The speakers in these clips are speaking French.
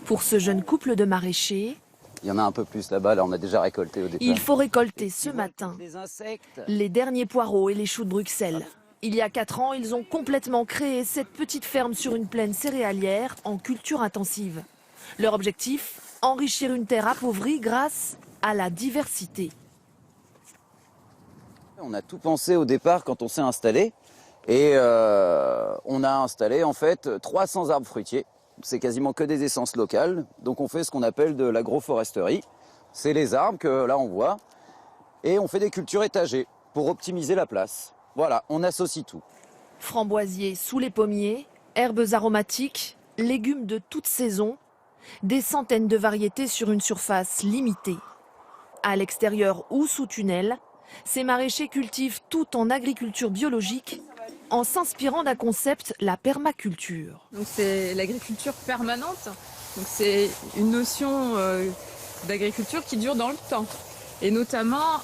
Pour ce jeune couple de maraîchers, il y en a un peu plus là-bas, là on a déjà récolté au départ. il faut récolter ce matin les derniers poireaux et les choux de Bruxelles. Il y a 4 ans, ils ont complètement créé cette petite ferme sur une plaine céréalière en culture intensive. Leur objectif, enrichir une terre appauvrie grâce à la diversité. On a tout pensé au départ quand on s'est installé et on a installé en fait 300 arbres fruitiers. C'est quasiment que des essences locales, donc on fait ce qu'on appelle de l'agroforesterie. C'est les arbres que là on voit et on fait des cultures étagées pour optimiser la place. Voilà, on associe tout. Framboisiers sous les pommiers, herbes aromatiques, légumes de toute saison, des centaines de variétés sur une surface limitée. À l'extérieur ou sous tunnel, ces maraîchers cultivent tout en agriculture biologique en s'inspirant d'un concept, la permaculture. Donc c'est l'agriculture permanente. Donc c'est une notion d'agriculture qui dure dans le temps. Et notamment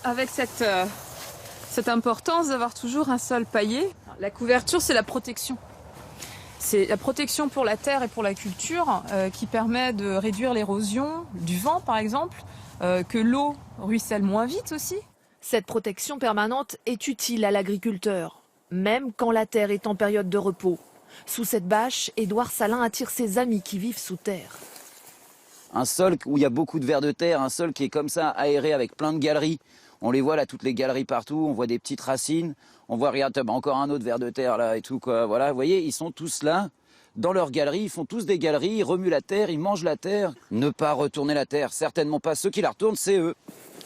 avec cette importance d'avoir toujours un sol paillé. La couverture, c'est la protection. C'est la protection pour la terre et pour la culture qui permet de réduire l'érosion du vent, par exemple, que l'eau ruisselle moins vite aussi. Cette protection permanente est utile à l'agriculteur, même quand la terre est en période de repos. Sous cette bâche, Édouard Salin attire ses amis qui vivent sous terre. Un sol où il y a beaucoup de vers de terre, un sol qui est comme ça, aéré avec plein de galeries. On les voit là, toutes les galeries partout, on voit des petites racines, on voit, regarde, encore un autre ver de terre là et tout quoi. Voilà, vous voyez, ils sont tous là, dans leurs galeries, ils font tous des galeries, ils remuent la terre, ils mangent la terre. Ne pas retourner la terre, certainement pas. Ceux qui la retournent, c'est eux.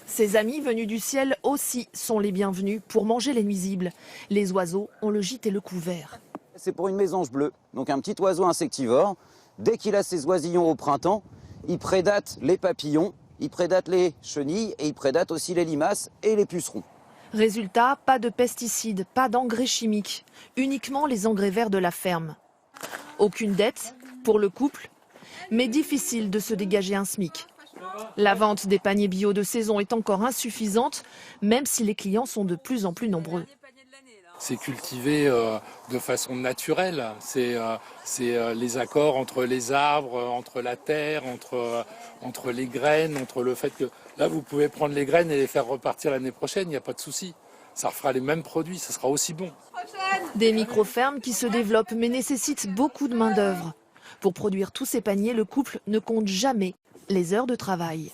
Ses amis venus du ciel aussi sont les bienvenus pour manger les nuisibles. Les oiseaux ont le gîte et le couvert. C'est pour une mésange bleue, donc un petit oiseau insectivore. Dès qu'il a ses oisillons au printemps, il prédate les papillons, il prédate les chenilles et il prédate aussi les limaces et les pucerons. Résultat, pas de pesticides, pas d'engrais chimiques, uniquement les engrais verts de la ferme. Aucune dette pour le couple, mais difficile de se dégager un SMIC. La vente des paniers bio de saison est encore insuffisante, même si les clients sont de plus en plus nombreux. C'est cultivé de façon naturelle, c'est les accords entre les arbres, entre la terre, entre les graines, entre le fait que là vous pouvez prendre les graines et les faire repartir l'année prochaine, il n'y a pas de souci. Ça refera les mêmes produits, ça sera aussi bon. Des micro-fermes qui se développent mais nécessitent beaucoup de main-d'œuvre. Pour produire tous ces paniers, le couple ne compte jamais les heures de travail.